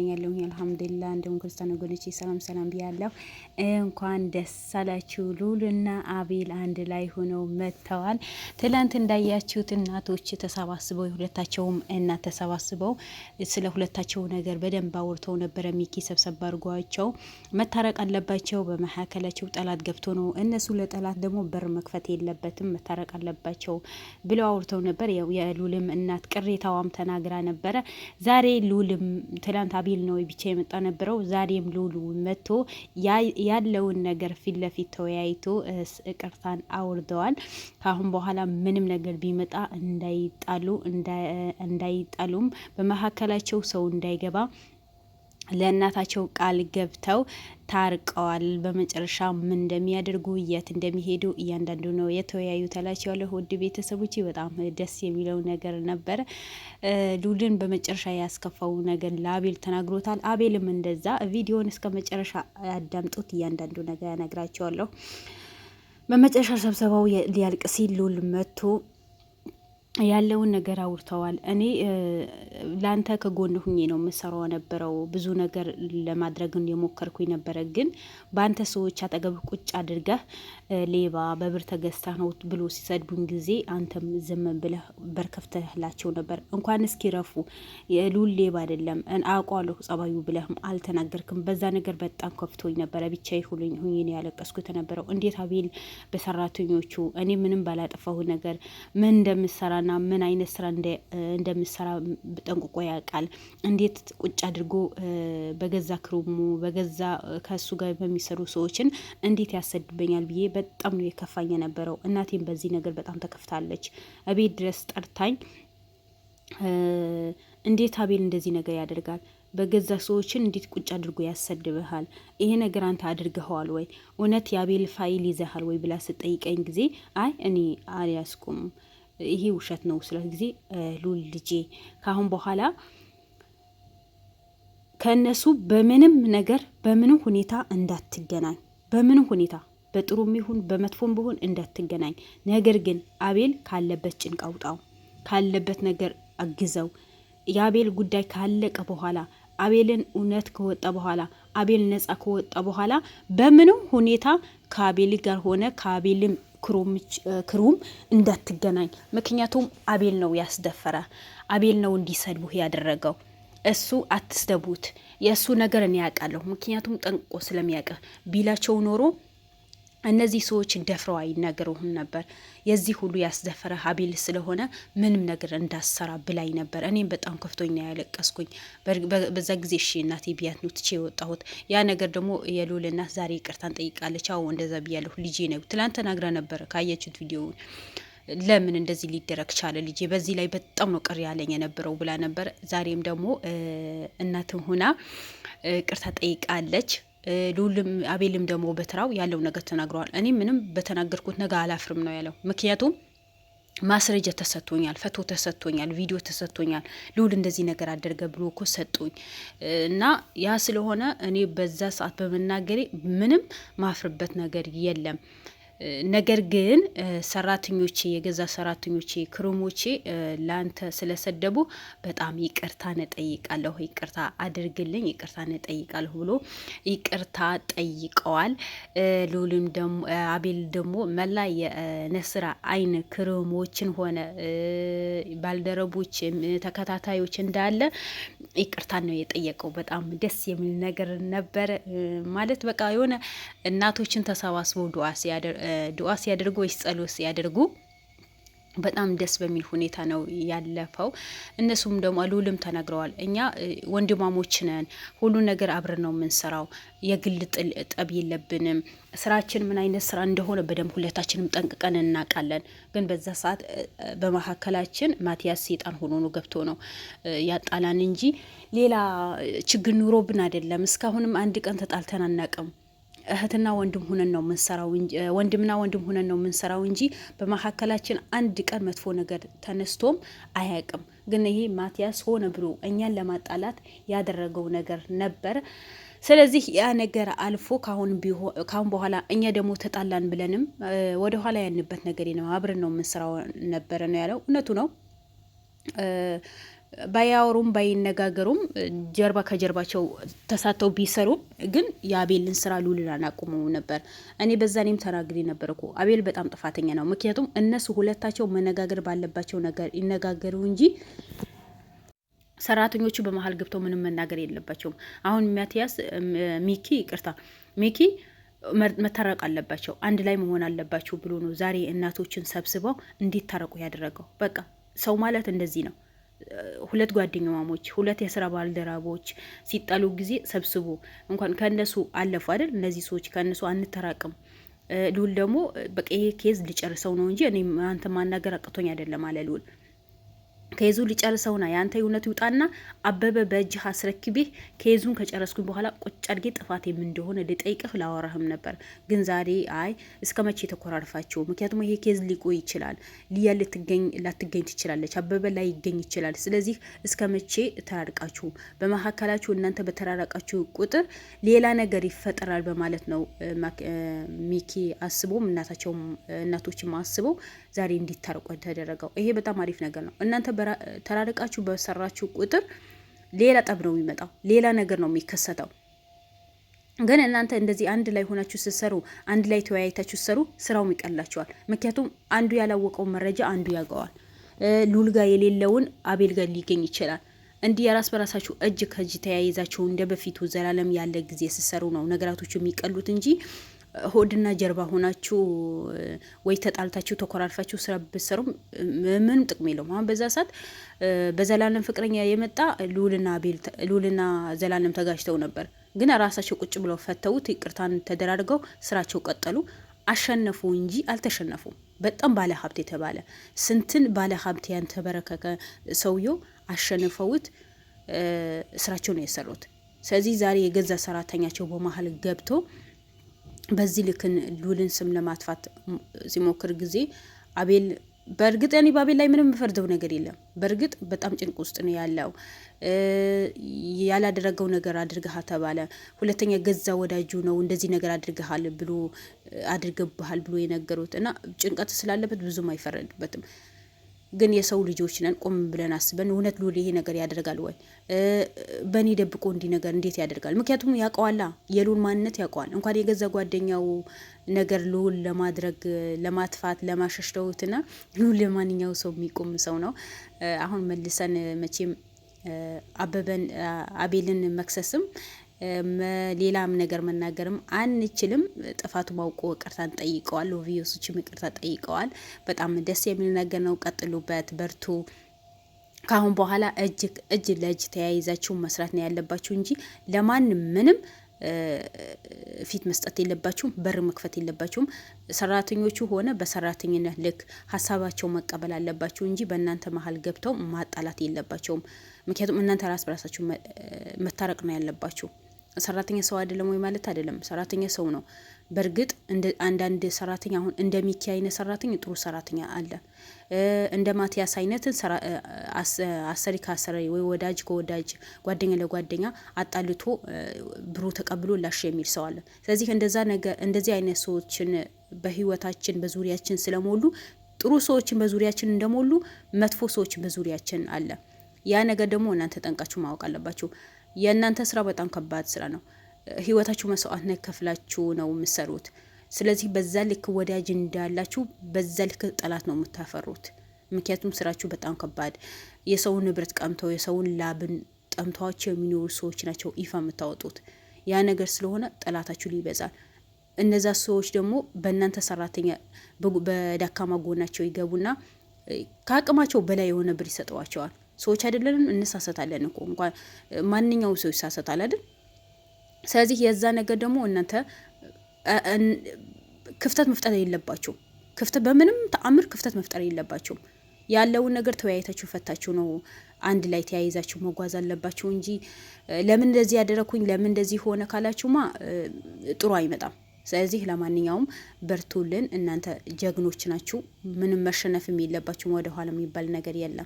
ያለሁኝ አልሐምዱሊላህ እንደውም ክርስቲያን ወገኖቼ ሰላም ብያለሁ። እንኳን ደስ አላችሁ። ሉልና አቤል አንድ ላይ ሆነው መጥተዋል። ትላንት እንዳያችሁት እናቶች ተሰባስበው የሁለታቸውም እናት ተሰባስበው ስለ ሁለታቸው ነገር በደንብ አውርተው ነበረ። ሚኪ ሰብሰብ አድርጓቸው መታረቅ አለባቸው፣ በመሀከላቸው ጠላት ገብቶ ነው፣ እነሱ ለጠላት ደግሞ በር መክፈት የለበትም፣ መታረቅ አለባቸው ብለው አውርተው ነበር። ያው የሉልም እናት ቅሬታዋም ተናግራ ነበረ። ዛሬ ሉልም ትላንት አቤል ነው ብቻ የመጣ ነበረው። ዛሬም ሉሉ መጥቶ ያለውን ነገር ፊት ለፊት ተወያይቶ ይቅርታን አውርደዋል። ካሁን በኋላ ምንም ነገር ቢመጣ እንዳይጣሉም በመካከላቸው ሰው እንዳይገባ ለእናታቸው ቃል ገብተው ታርቀዋል። በመጨረሻ ምን እንደሚያደርጉ የት እንደሚሄዱ እያንዳንዱ ነው የተወያዩ ተላቸዋለሁ። ውድ ቤተሰቦች በጣም ደስ የሚለው ነገር ነበረ። ሉልን በመጨረሻ ያስከፋው ነገር ለአቤል ተናግሮታል። አቤልም እንደዛ። ቪዲዮን እስከ መጨረሻ ያዳምጡት፣ እያንዳንዱ ነገር ያነግራቸዋለሁ። በመጨረሻ ስብሰባው ሊያልቅ ሲል ሉል መጥቶ ያለውን ነገር አውርተዋል። እኔ ላንተ ከጎን ሁኜ ነው የምሰራው ነበረው፣ ብዙ ነገር ለማድረግ የሞከርኩኝ ነበረ፣ ግን በአንተ ሰዎች አጠገብ ቁጭ አድርገህ ሌባ በብር ተገዝተህ ነው ብሎ ሲሰድቡኝ ጊዜ አንተም ዝም ብለህ በርከፍተህላቸው ነበር። እንኳን እስኪረፉ የሉል ሌባ አይደለም አውቀዋለሁ ጸባዩ ብለህም አልተናገርክም። በዛ ነገር በጣም ከፍቶኝ ነበረ። ብቻ ሁኝ ነው ያለቀስኩት ነበረው። እንዴት አቤል በሰራተኞቹ እኔ ምንም ባላጠፋሁ ነገር ምን እንደምሰራ ና ምን አይነት ስራ እንደምሰራ ጠንቅቆ ያውቃል። እንዴት ቁጭ አድርጎ በገዛ ክሩሙ በገዛ ከሱ ጋር በሚሰሩ ሰዎችን እንዴት ያሰድበኛል ብዬ በጣም ነው የከፋኝ የነበረው። እናቴም በዚህ ነገር በጣም ተከፍታለች። እቤት ድረስ ጠርታኝ እንዴት አቤል እንደዚህ ነገር ያደርጋል? በገዛ ሰዎችን እንዴት ቁጭ አድርጎ ያሰድብሃል? ይሄ ነገር አንተ አድርገኸዋል ወይ? እውነት የአቤል ፋይል ይዘሃል ወይ ብላ ስጠይቀኝ ጊዜ አይ እኔ አልያዝኩም፣ ይሄ ውሸት ነው። ስለዚህ ሉል ልጄ ካሁን በኋላ ከነሱ በምንም ነገር በምንም ሁኔታ እንዳትገናኝ፣ በምንም ሁኔታ በጥሩም ይሁን በመጥፎም ቢሆን እንዳትገናኝ። ነገር ግን አቤል ካለበት ጭንቅ አውጣው፣ ካለበት ነገር አግዘው። የአቤል ጉዳይ ካለቀ በኋላ አቤልን እውነት ከወጣ በኋላ አቤል ነጻ ከወጣ በኋላ በምንም ሁኔታ ከአቤል ጋር ሆነ ከአቤልም ክሩም እንዳትገናኝ። ምክንያቱም አቤል ነው ያስደፈረ፣ አቤል ነው እንዲሰድቡህ ያደረገው። እሱ አትስደቡት፣ የእሱ ነገር እኔ ያውቃለሁ። ምክንያቱም ጠንቅቆ ስለሚያውቅ ቢላቸው ኖሮ እነዚህ ሰዎች ደፍረው አይናገሩህም ነበር። የዚህ ሁሉ ያስደፈረ አቤል ስለሆነ ምንም ነገር እንዳሰራ ብላይ ነበር። እኔም በጣም ከፍቶኝ ነው ያለቀስኩኝ። በዛ ጊዜ እሺ እናቴ ቢያት ነው ትቼ የወጣሁት። ያ ነገር ደግሞ የሉል እናት ዛሬ ይቅርታን ጠይቃለች። አዎ እንደዛ ብያለሁ ልጄ ነው። ትላንት ተናግራ ነበር ካያችሁት ቪዲዮውን። ለምን እንደዚህ ሊደረግ ቻለ ልጄ? በዚህ ላይ በጣም ነው ቅር ያለኝ የነበረው ብላ ነበር። ዛሬም ደግሞ እናትም ሆና ይቅርታ ጠይቃለች። ሉልም አቤልም ደግሞ በትራው ያለው ነገር ተናግረዋል። እኔ ምንም በተናገርኩት ነገር አላፍርም ነው ያለው። ምክንያቱም ማስረጃ ተሰጥቶኛል፣ ፎቶ ተሰጥቶኛል፣ ቪዲዮ ተሰጥቶኛል። ሉል እንደዚህ ነገር አደረገ ብሎ እኮ ሰጡኝ እና ያ ስለሆነ እኔ በዛ ሰዓት በመናገሬ ምንም ማፍርበት ነገር የለም። ነገር ግን ሰራተኞቼ የገዛ ሰራተኞቼ ክሩሞቼ ላንተ ስለሰደቡ በጣም ይቅርታ ነጠይቃለሁ፣ ይቅርታ አድርግልኝ፣ ይቅርታ ነጠይቃለሁ ብሎ ይቅርታ ጠይቀዋል። ሉልም ደግሞ አቤል ደግሞ መላ የነስራ አይን ክሩሞችን ሆነ ባልደረቦች ተከታታዮች እንዳለ ይቅርታ ነው የጠየቀው። በጣም ደስ የሚል ነገር ነበር። ማለት በቃ የሆነ እናቶችን ተሰባስበው ዱዓ ሲያደርጉ ወይስ ጸሎት ሲያደርጉ በጣም ደስ በሚል ሁኔታ ነው ያለፈው። እነሱም ደግሞ ሉልም ተናግረዋል። እኛ ወንድማሞች ነን፣ ሁሉ ነገር አብረን ነው የምንሰራው፣ የግል ጠብ የለብንም። ስራችን ምን አይነት ስራ እንደሆነ በደንብ ሁለታችንም ጠንቅቀን እናውቃለን። ግን በዛ ሰዓት በመካከላችን ማቲያስ ሴጣን ሆኖ ነው ገብቶ ነው ያጣላን እንጂ ሌላ ችግር ኑሮብን አይደለም። እስካሁንም አንድ ቀን ተጣልተን አናውቅም። እህትና ወንድም ሆነን ነው የምንሰራው እንጂ ወንድምና ወንድም ሆነን ነው የምንሰራው እንጂ በመካከላችን አንድ ቀን መጥፎ ነገር ተነስቶም አያውቅም። ግን ይሄ ማቲያስ ሆነ ብሎ እኛን ለማጣላት ያደረገው ነገር ነበር። ስለዚህ ያ ነገር አልፎ ካሁን በኋላ እኛ ደግሞ ተጣላን ብለንም ወደ ኋላ ያንበት ነገር ነው። አብረን ነው የምንሰራው ነበረ ነው ያለው። እውነቱ ነው። ባያወሩም ባይነጋገሩም ጀርባ ከጀርባቸው ተሳተው ቢሰሩም ግን የአቤልን ስራ ሉልን አናቁመው ነበር። እኔ በዛኔም ተናግሬ ነበር እኮ አቤል በጣም ጥፋተኛ ነው። ምክንያቱም እነሱ ሁለታቸው መነጋገር ባለባቸው ነገር ይነጋገሩ እንጂ ሰራተኞቹ በመሀል ገብተው ምንም መናገር የለባቸውም። አሁን ሚኪ መታረቅ አለባቸው፣ አንድ ላይ መሆን አለባቸው ብሎ ነው ዛሬ እናቶችን ሰብስበው እንዲታረቁ ያደረገው። በቃ ሰው ማለት እንደዚህ ነው። ሁለት ጓደኛማሞች፣ ሁለት የስራ ባልደረቦች ሲጣሉ ጊዜ ሰብስቦ እንኳን ከእነሱ አለፉ አይደል? እነዚህ ሰዎች ከእነሱ አንተራቅም። ልዑል ደግሞ በቃ ይሄ ኬዝ ሊጨርሰው ነው እንጂ እኔ አንተ ማናገር አቅቶኝ አይደለም አለ ልዑል። ከይዙ ሊጨርሰውና ያንተ እውነት ይውጣና አበበ በእጅህ አስረክቤህ ከይዙን ከጨረስኩኝ በኋላ ቁጭ አድርጌ ጥፋት ምን እንደሆነ ልጠይቅህ ላወራህም ነበር። ግን ዛሬ አይ እስከ መቼ ተኮራርፋችሁ? ምክንያቱም ይሄ ኬዝ ሊቆይ ይችላል። ሊያ ላትገኝ ትችላለች። አበበ ላይ ይገኝ ይችላል። ስለዚህ እስከ መቼ ተራርቃችሁ? በመካከላችሁ እናንተ በተራራቃችሁ ቁጥር ሌላ ነገር ይፈጠራል በማለት ነው ሚኪ አስቦም እናቶችም አስበው ዛሬ እንዲታረቁ ተደረገው። ይሄ በጣም አሪፍ ነገር ነው። እናንተ ተራርቃችሁ በሰራችሁ ቁጥር ሌላ ጠብ ነው የሚመጣው፣ ሌላ ነገር ነው የሚከሰተው። ግን እናንተ እንደዚህ አንድ ላይ ሆናችሁ ስትሰሩ፣ አንድ ላይ ተወያይታችሁ ስትሰሩ ስራውም ይቀላችኋል። ምክንያቱም አንዱ ያላወቀው መረጃ አንዱ ያውቀዋል። ሉል ጋር የሌለውን አቤል ጋር ሊገኝ ይችላል። እንዲህ የራስ በራሳችሁ እጅ ከእጅ ተያይዛችሁ እንደ በፊቱ ዘላለም ያለ ጊዜ ስትሰሩ ነው ነገራቶቹ የሚቀሉት እንጂ ሆድና ጀርባ ሆናችሁ ወይ ተጣልታችሁ ተኮራርፋችሁ ስራ ብትሰሩም ምንም ጥቅም የለውም። አሁን በዛ ሰዓት በዘላለም ፍቅረኛ የመጣ ሉልና ዘላለም ተጋጅተው ነበር። ግን ራሳቸው ቁጭ ብለው ፈተውት ይቅርታን ተደራርገው ስራቸው ቀጠሉ። አሸነፉ እንጂ አልተሸነፉም። በጣም ባለ ሀብት የተባለ ስንትን ባለ ሀብት ያንተበረከከ ሰውየው አሸንፈውት ስራቸው ነው የሰሩት። ስለዚህ ዛሬ የገዛ ሰራተኛቸው በመሀል ገብቶ በዚህ ልክን ሉልን ስም ለማጥፋት ሲሞክር ጊዜ አቤል በእርግጥ እኔ በአቤል ላይ ምንም የምፈርደው ነገር የለም። በእርግጥ በጣም ጭንቅ ውስጥ ነው ያለው። ያላደረገው ነገር አድርገሃል ተባለ። ሁለተኛ ገዛ ወዳጁ ነው እንደዚህ ነገር አድርገብሃል ብሎ የነገሩት እና ጭንቀት ስላለበት ብዙም አይፈረድበትም። ግን የሰው ልጆች ነን። ቆም ብለን አስበን እውነት ሉል ይሄ ነገር ያደርጋል ወይ? በእኔ ደብቆ እንዲህ ነገር እንዴት ያደርጋል? ምክንያቱም ያውቀዋላ፣ የሉል ማንነት ያውቀዋል። እንኳን የገዛ ጓደኛው ነገር ሉል ለማድረግ ለማጥፋት ለማሸሽተውትና ሉል ለማንኛው ሰው የሚቆም ሰው ነው። አሁን መልሰን መቼም አቤልን መክሰስም ሌላም ነገር መናገርም አንችልም። ጥፋቱ ማውቆ ይቅርታን ጠይቀዋል። ቪዮሶችም ይቅርታ ጠይቀዋል። በጣም ደስ የሚል ነገር ነው። ቀጥሉበት፣ በርቱ። ካሁን በኋላ እጅ ለእጅ ተያይዛችሁ መስራት ነው ያለባችሁ እንጂ ለማንም ምንም ፊት መስጠት የለባችሁም። በር መክፈት የለባችሁም። ሰራተኞቹ ሆነ በሰራተኝነት ልክ ሀሳባቸው መቀበል አለባችሁ እንጂ በእናንተ መሀል ገብተው ማጣላት የለባቸውም። ምክንያቱም እናንተ ራስ በራሳችሁ መታረቅ ነው ያለባችሁ። ሰራተኛ ሰው አይደለም ወይ ማለት አይደለም። ሰራተኛ ሰው ነው። በእርግጥ አንዳንድ ሰራተኛ አሁን እንደ ሚኪ አይነት ሰራተኛ ጥሩ ሰራተኛ አለ። እንደ ማቲያስ አይነትን አሰሪ ከአሰሪ ወይ ወዳጅ ከወዳጅ ጓደኛ ለጓደኛ አጣልቶ ብሩ ተቀብሎ ላሽ የሚል ሰው አለ። ስለዚህ እንደዚህ አይነት ሰዎችን በህይወታችን በዙሪያችን ስለሞሉ ጥሩ ሰዎችን በዙሪያችን እንደሞሉ መጥፎ ሰዎችን በዙሪያችን አለ። ያ ነገር ደግሞ እናንተ ጠንቃችሁ ማወቅ አለባችሁ። የእናንተ ስራ በጣም ከባድ ስራ ነው። ህይወታችሁ መስዋዕትነት ከፍላችሁ ነው የምትሰሩት። ስለዚህ በዛ ልክ ወዳጅ እንዳላችሁ በዛ ልክ ጠላት ነው የምታፈሩት። ምክንያቱም ስራችሁ በጣም ከባድ፣ የሰውን ንብረት ቀምተው የሰውን ላብን ጠምተዋቸው የሚኖሩ ሰዎች ናቸው ይፋ የምታወጡት። ያ ነገር ስለሆነ ጠላታችሁ ሊበዛል። እነዛ ሰዎች ደግሞ በእናንተ ሰራተኛ በዳካማ ጎናቸው ይገቡና ከአቅማቸው በላይ የሆነ ብር ይሰጠዋቸዋል። ሰዎች አይደለንም፣ እንሳሰታለን እኮ እንኳን ማንኛውም ሰው ይሳሰታል አይደል? ስለዚህ የዛ ነገር ደግሞ እናንተ ክፍተት መፍጠር የለባችሁም። በምንም ተአምር ክፍተት መፍጠር የለባችሁም። ያለውን ነገር ተወያይታችሁ ፈታችሁ ነው አንድ ላይ ተያይዛችሁ መጓዝ አለባችሁ እንጂ ለምን እንደዚህ ያደረኩኝ ለምን እንደዚህ ሆነ ካላችሁማ ጥሩ አይመጣም። ስለዚህ ለማንኛውም በርቱልን። እናንተ ጀግኖች ናችሁ። ምንም መሸነፍም የለባችሁም። ወደ ኋላ የሚባል ነገር የለም።